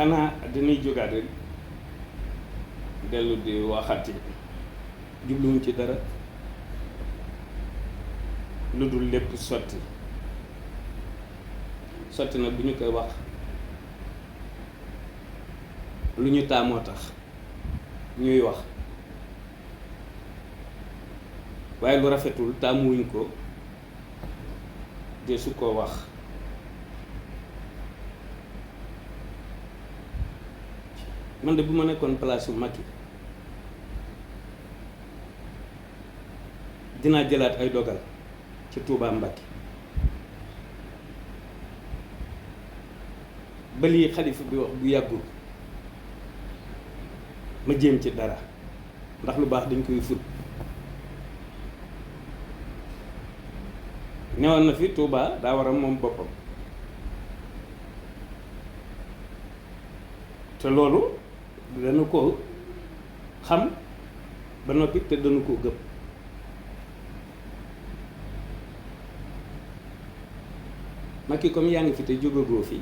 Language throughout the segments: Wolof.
xanaa dañuy jógaat rek dellu di waxati jubluwuñ ci dara lu dul lépp sotti nag bu ñu koy wax lu ñu taamoo tax ñuy wax waaye lu rafetul taamuwuñ ko de su ko wax man de bu ma nekkoon place su Macky dinaa jëlaat ay dogal ci Touba Mbacké ba lii xalifa bi wax bu yàggul ma jéem ci dara ndax lu baax dañ koy fut newoon na fi Touba daa war a moom boppam te loolu dana ko xam ba noppi te dana ko gëm Macky comme yaa ngi fi te jógagoo fi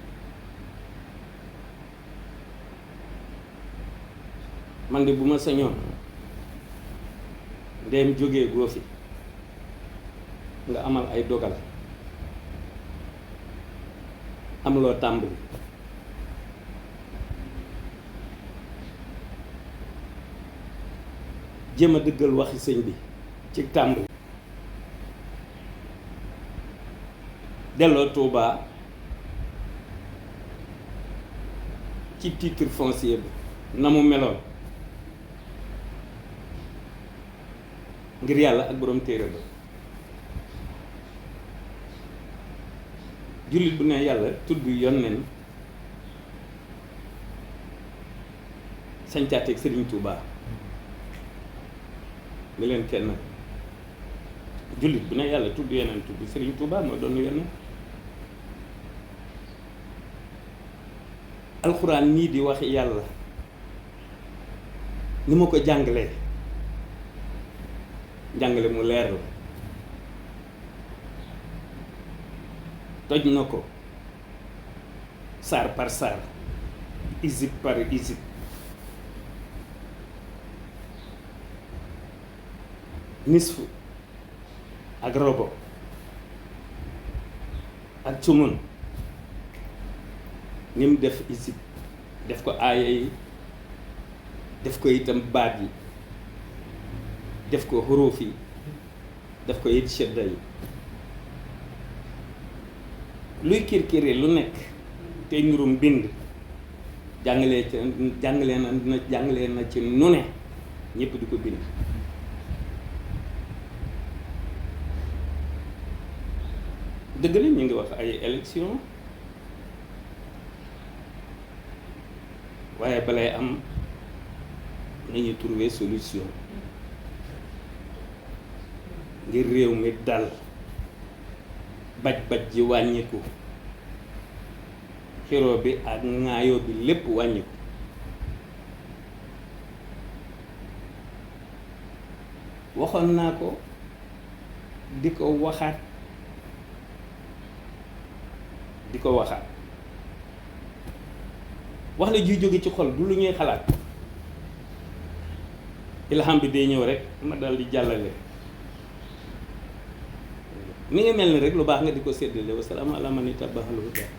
man de bu ma sañoon ndeem jógee goo fi nga amal ay dogal am loo tàmbali jéem a dëggal waxi sëñ bi ci tàmbali delloo Touba ci titre foncier bi na mu meloon ngir yàlla ak borom téere ba jullit bu ne yàlla tudd yonneen sañcaateeg Sëriñ Touba mi leen kenn jullit bu ne yàlla tudd yeneen tudd Sëriñ Touba moo doon yonneen alxuraan nii di wax yàlla ni ma ko jàngalee jàngale mu leer la toj na ko saar par saar isib par isib nisfu ak robo ak sumun ni mu def isib def ko aaya yi def ko itam baat yi def ko xuruuf yi def ko it shedda yi luy kirkiri lu nekk tey njurum bind jàngalee na ci nu ne ñépp di ko bind dëgg la ñu ngi wax ay élection waaye balay am nañu trouver solution ngir réew mi dal baj-baj ji wàññiku xiroo bi ak ŋaayoo bi lépp wàññiku waxoon naa ko di ko waxaat wax la juy jóge ci xol du lu ñuy xalaat ilham bi day ñëw rek ma dal di jàllale mi ngi mel ni rek lu baax nga di ko séddale wa salaamu ala man ittabaal hudaa